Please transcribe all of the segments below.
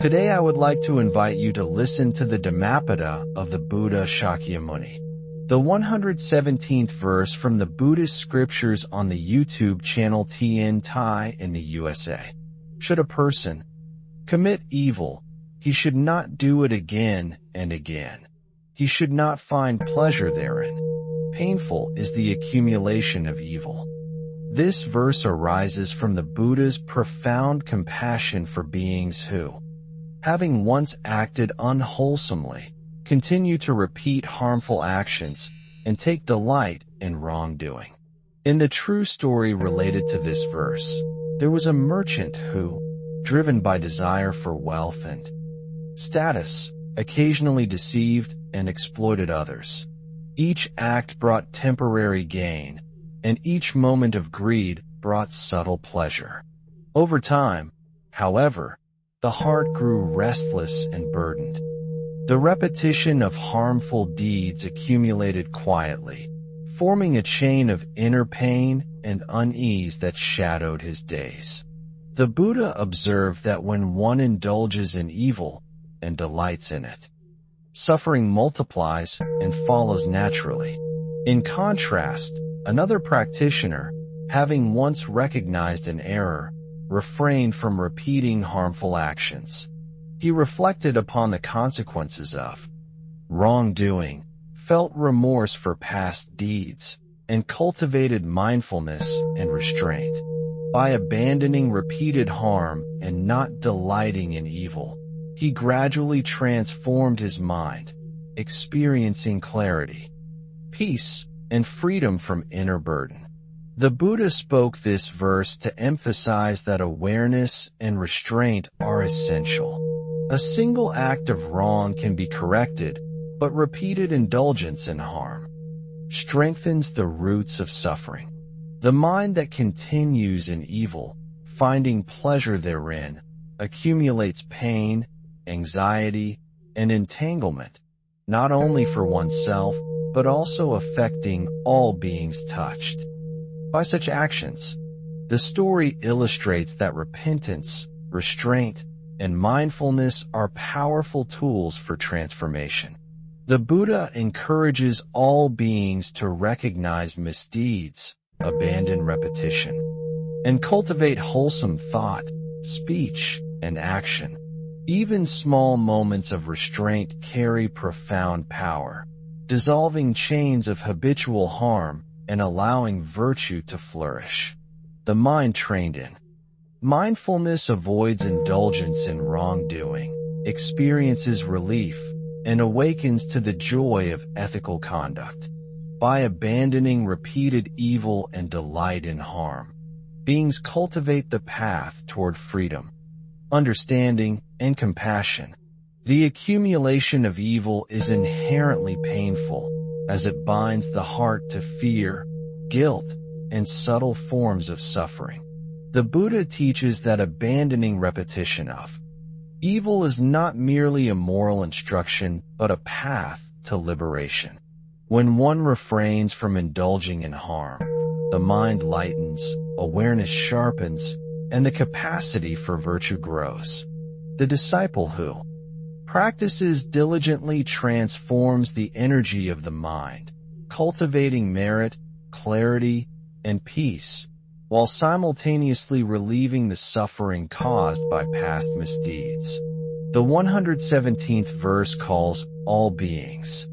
Today I would like to invite you to listen to the Dhammapada of the Buddha Shakyamuni, the 117th verse from the Buddhist scriptures on the YouTube channel Thien Thai in the USA. Should a person commit evil, he should not do it again and again. He should not find pleasure therein. Painful is the accumulation of evil. This verse arises from the Buddha's profound compassion for beings who, having once acted unwholesomely, continue to repeat harmful actions and take delight in wrongdoing. In the true story related to this verse, there was a merchant who, driven by desire for wealth and status, occasionally deceived and exploited others. Each act brought temporary gain, and each moment of greed brought subtle pleasure. Over time, however, the heart grew restless and burdened. The repetition of harmful deeds accumulated quietly, forming a chain of inner pain and unease that shadowed his days. The Buddha observed that when one indulges in evil and delights in it, suffering multiplies and follows naturally. In contrast, another practitioner, having once recognized an error, refrained from repeating harmful actions. He reflected upon the consequences of wrongdoing, felt remorse for past deeds, and cultivated mindfulness and restraint. By abandoning repeated harm and not delighting in evil, he gradually transformed his mind, experiencing clarity, peace, and freedom from inner burden. The Buddha spoke this verse to emphasize that awareness and restraint are essential. A single act of wrong can be corrected, but repeated indulgence in harm strengthens the roots of suffering. The mind that continues in evil, finding pleasure therein, accumulates pain, anxiety, and entanglement, not only for oneself, but also affecting all beings touched by such actions. The story illustrates that repentance, restraint, and mindfulness are powerful tools for transformation. The Buddha encourages all beings to recognize misdeeds, abandon repetition, and cultivate wholesome thought, speech, and action. Even small moments of restraint carry profound power, dissolving chains of habitual harm and allowing virtue to flourish. The mind trained in mindfulness avoids indulgence in wrongdoing, experiences relief, and awakens to the joy of ethical conduct. By abandoning repeated evil and delight in harm, beings cultivate the path toward freedom, understanding, and compassion. The accumulation of evil is inherently painful, as it binds the heart to fear, guilt, and subtle forms of suffering. The Buddha teaches that abandoning repetition of evil is not merely a moral instruction, but a path to liberation. When one refrains from indulging in harm, the mind lightens, awareness sharpens, and the capacity for virtue grows. The disciple who practices diligently transforms the energy of the mind, cultivating merit, clarity, and peace, while simultaneously relieving the suffering caused by past misdeeds. The 117th verse calls all beings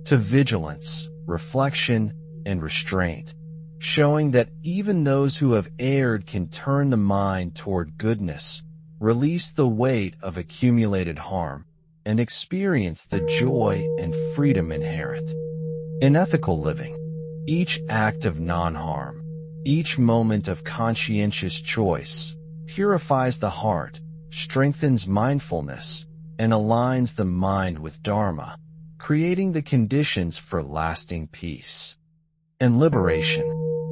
to vigilance, reflection, and restraint, showing that even those who have erred can turn the mind toward goodness, release the weight of accumulated harm, and experience the joy and freedom inherent in ethical living. Each act of non-harm, each moment of conscientious choice, purifies the heart, strengthens mindfulness, and aligns the mind with Dharma, creating the conditions for lasting peace and liberation.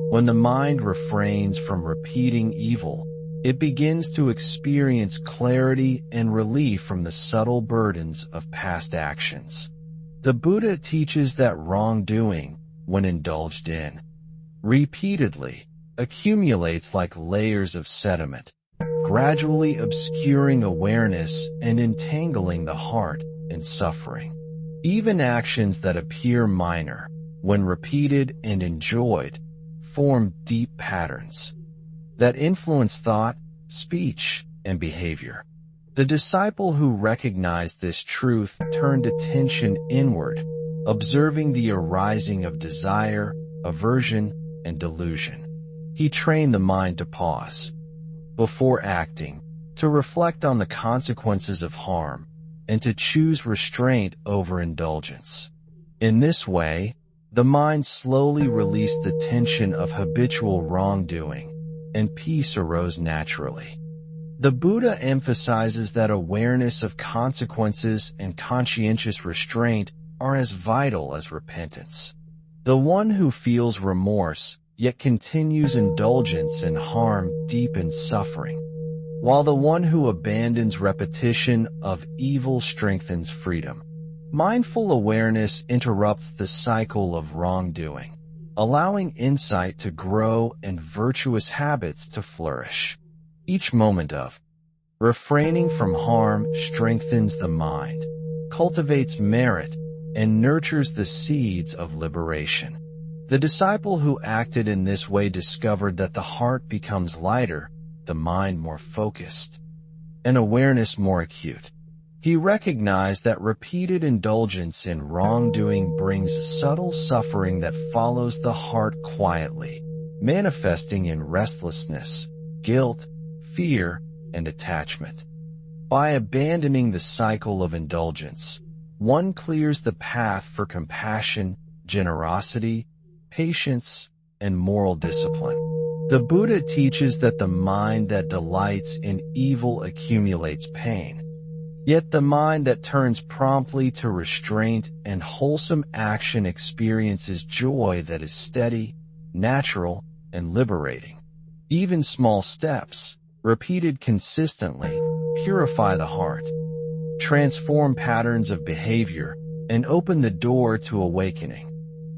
When the mind refrains from repeating evil, it begins to experience clarity and relief from the subtle burdens of past actions. The Buddha teaches that wrongdoing, when indulged in repeatedly, accumulates like layers of sediment, gradually obscuring awareness and entangling the heart in suffering. Even actions that appear minor, when repeated and enjoyed, form deep patterns that influence thought, speech, and behavior. The disciple who recognized this truth turned attention inward, observing the arising of desire, aversion, and delusion. He trained the mind to pause before acting, to reflect on the consequences of harm, and to choose restraint over indulgence. In this way, the mind slowly released the tension of habitual wrongdoing, and peace arose naturally. The Buddha emphasizes that awareness of consequences and conscientious restraint are as vital as repentance. The one who feels remorse yet continues indulgence in harm deepens suffering, while the one who abandons repetition of evil strengthens freedom. Mindful awareness interrupts the cycle of wrongdoing, allowing insight to grow and virtuous habits to flourish. Each moment of refraining from harm strengthens the mind, cultivates merit, and nurtures the seeds of liberation. The disciple who acted in this way discovered that the heart becomes lighter, the mind more focused, and awareness more acute. He recognized that repeated indulgence in wrongdoing brings subtle suffering that follows the heart quietly, manifesting in restlessness, guilt, fear, and attachment. By abandoning the cycle of indulgence, one clears the path for compassion, generosity, patience, and moral discipline. The Buddha teaches that the mind that delights in evil accumulates pain, yet the mind that turns promptly to restraint and wholesome action experiences joy that is steady, natural, and liberating. Even small steps, repeated consistently, purify the heart, transform patterns of behavior, and open the door to awakening.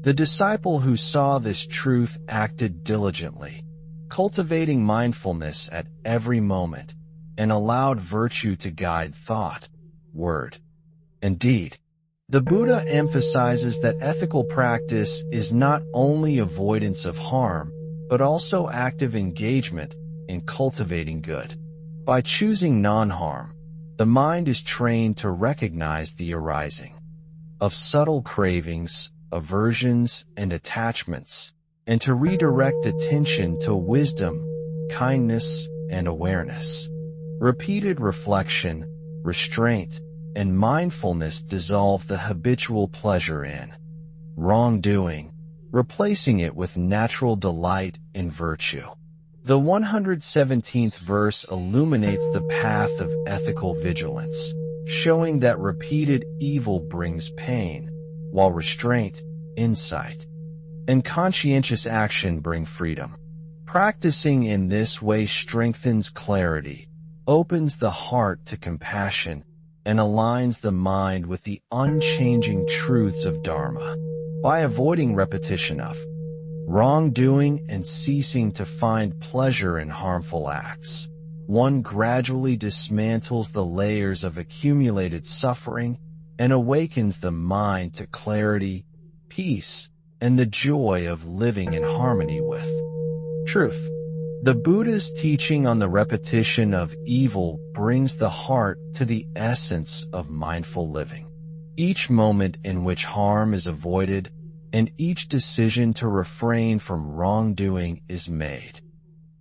The disciple who saw this truth acted diligently, cultivating mindfulness at every moment, and allowed virtue to guide thought, word, and deed. The Buddha emphasizes that ethical practice is not only avoidance of harm, but also active engagement in cultivating good. By choosing non-harm, the mind is trained to recognize the arising of subtle cravings, aversions, and attachments, and to redirect attention to wisdom, kindness, and awareness. Repeated reflection, restraint, and mindfulness dissolve the habitual pleasure in wrongdoing, replacing it with natural delight in virtue. The 117th verse illuminates the path of ethical vigilance, showing that repeated evil brings pain, while restraint, insight, and conscientious action bring freedom. Practicing in this way strengthens clarity, opens the heart to compassion, and aligns the mind with the unchanging truths of Dharma. By avoiding repetition of wrongdoing and ceasing to find pleasure in harmful acts, one gradually dismantles the layers of accumulated suffering and awakens the mind to clarity, peace, and the joy of living in harmony with truth. The Buddha's teaching on the repetition of evil brings the heart to the essence of mindful living. Each moment in which harm is avoided and each decision to refrain from wrongdoing is made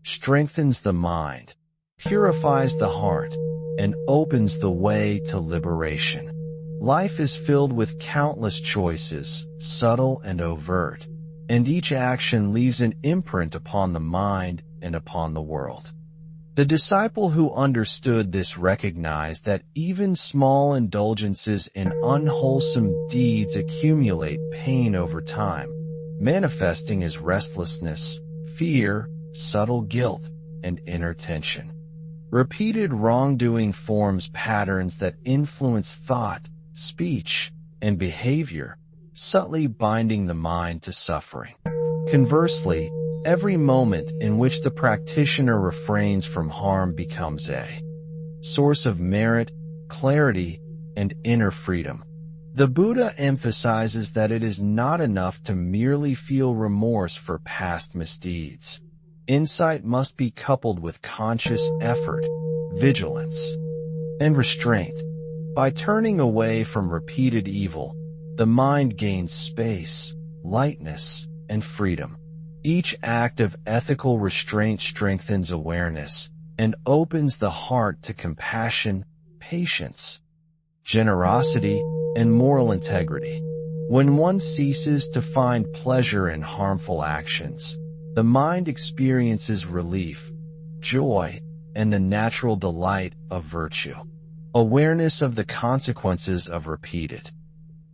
strengthens the mind, purifies the heart, and opens the way to liberation. Life is filled with countless choices, subtle and overt, and each action leaves an imprint upon the mind and upon the world. The disciple who understood this recognized that even small indulgences in unwholesome deeds accumulate pain over time, manifesting as restlessness, fear, subtle guilt, and inner tension. Repeated wrongdoing forms patterns that influence thought, speech, and behavior, subtly binding the mind to suffering. Conversely, Every moment in which the practitioner refrains from harm becomes a source of merit, clarity, and inner freedom. The Buddha emphasizes that it is not enough to merely feel remorse for past misdeeds. Insight must be coupled with conscious effort, vigilance, and restraint. By turning away from repeated evil, the mind gains space, lightness, and freedom. Each act of ethical restraint strengthens awareness and opens the heart to compassion, patience, generosity, and moral integrity. When one ceases to find pleasure in harmful actions, the mind experiences relief, joy, and the natural delight of virtue. Awareness of the consequences of repeated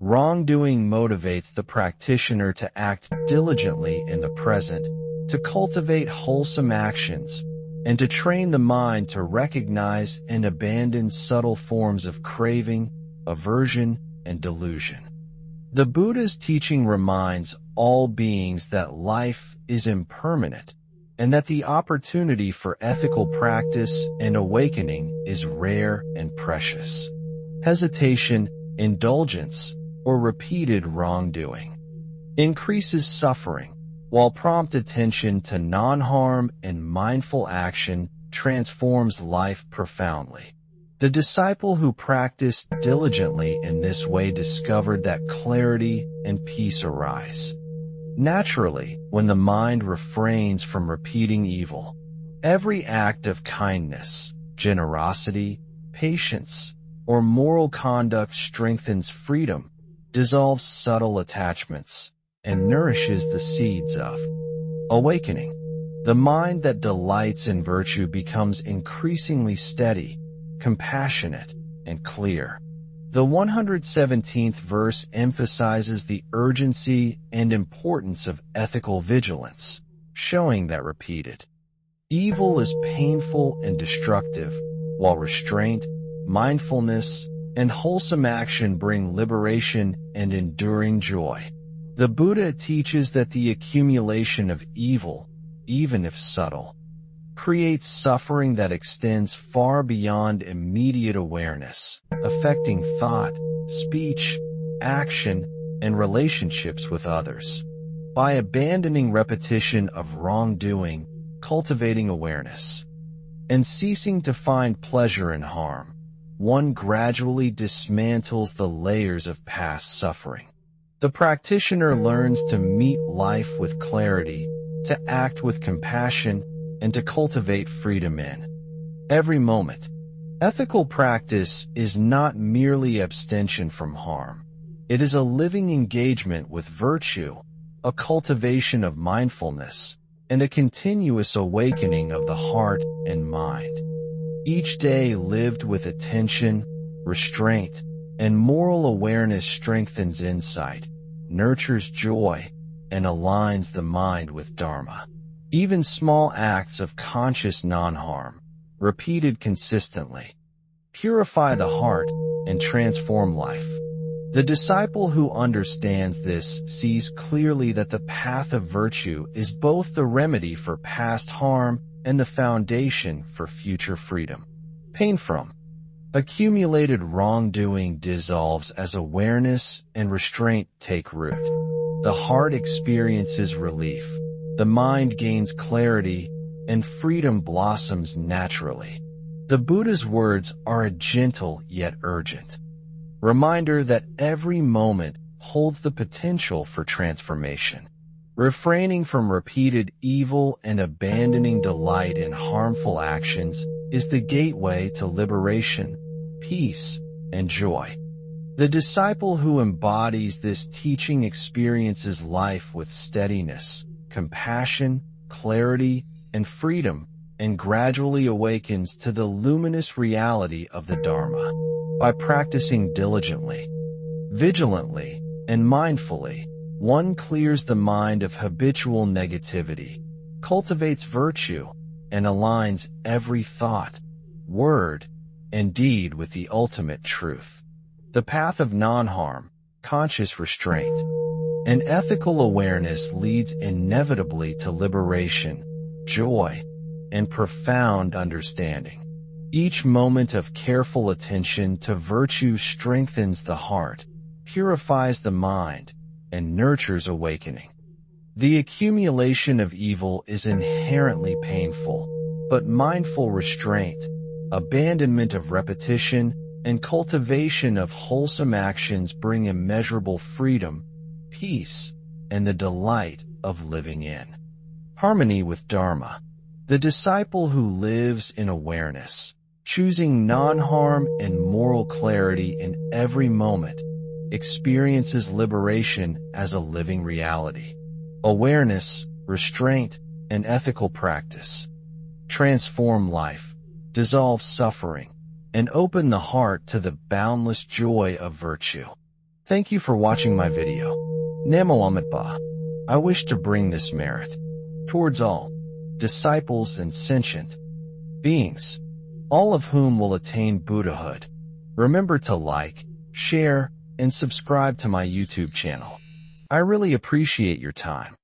wrongdoing motivates the practitioner to act diligently in the present, to cultivate wholesome actions, and to train the mind to recognize and abandon subtle forms of craving, aversion, and delusion. The Buddha's teaching reminds all beings that life is impermanent, and that the opportunity for ethical practice and awakening is rare and precious. Hesitation, indulgence, or repeated wrongdoing increases suffering, while prompt attention to non-harm and mindful action transforms life profoundly. The disciple who practiced diligently in this way discovered that clarity and peace arise naturally when the mind refrains from repeating evil. Every act of kindness, generosity, patience, or moral conduct strengthens freedom, dissolves subtle attachments, and nourishes the seeds of awakening. The mind that delights in virtue becomes increasingly steady, compassionate, and clear. The 117th verse emphasizes the urgency and importance of ethical vigilance, showing that repeated evil is painful and destructive, while restraint, mindfulness, and wholesome action bring liberation and enduring joy. The Buddha teaches that the accumulation of evil, even if subtle, creates suffering that extends far beyond immediate awareness, affecting thought, speech, action, and relationships with others. By abandoning repetition of wrongdoing, cultivating awareness, and ceasing to find pleasure in harm, one gradually dismantles the layers of past suffering. The practitioner learns to meet life with clarity, to act with compassion, and to cultivate freedom in every moment. Ethical practice is not merely abstention from harm. It is a living engagement with virtue, a cultivation of mindfulness, and a continuous awakening of the heart and mind. Each day lived with attention, restraint, and moral awareness strengthens insight, nurtures joy, and aligns the mind with Dharma. Even small acts of conscious non-harm, repeated consistently, purify the heart and transform life. The disciple who understands this sees clearly that the path of virtue is both the remedy for past harm and the foundation for future freedom. Pain from accumulated wrongdoing dissolves as awareness and restraint take root. The heart experiences relief, the mind gains clarity, and freedom blossoms naturally. The Buddha's words are a gentle yet urgent reminder that every moment holds the potential for transformation. Refraining from repeated evil and abandoning delight in harmful actions is the gateway to liberation, peace, and joy. The disciple who embodies this teaching experiences life with steadiness, compassion, clarity, and freedom, and gradually awakens to the luminous reality of the Dharma. By practicing diligently, vigilantly, and mindfully, one clears the mind of habitual negativity, cultivates virtue, and aligns every thought, word, and deed with the ultimate truth. The path of non-harm, conscious restraint, And ethical awareness leads inevitably to liberation, joy, and profound understanding. Each moment of careful attention to virtue strengthens the heart, purifies the mind, and nurtures awakening. The accumulation of evil is inherently painful, but mindful restraint, abandonment of repetition, and cultivation of wholesome actions bring immeasurable freedom, peace, and the delight of living in harmony with Dharma. The disciple who lives in awareness, choosing non-harm and moral clarity in every moment, experiences liberation as a living reality. Awareness, restraint, and ethical practice transform life, dissolve suffering, and open the heart to the boundless joy of virtue. Thank you for watching my video. Namo Amitba. I wish to bring this merit towards all disciples and sentient beings, all of whom will attain Buddhahood. Remember to like, share, and subscribe to my YouTube channel. I really appreciate your time.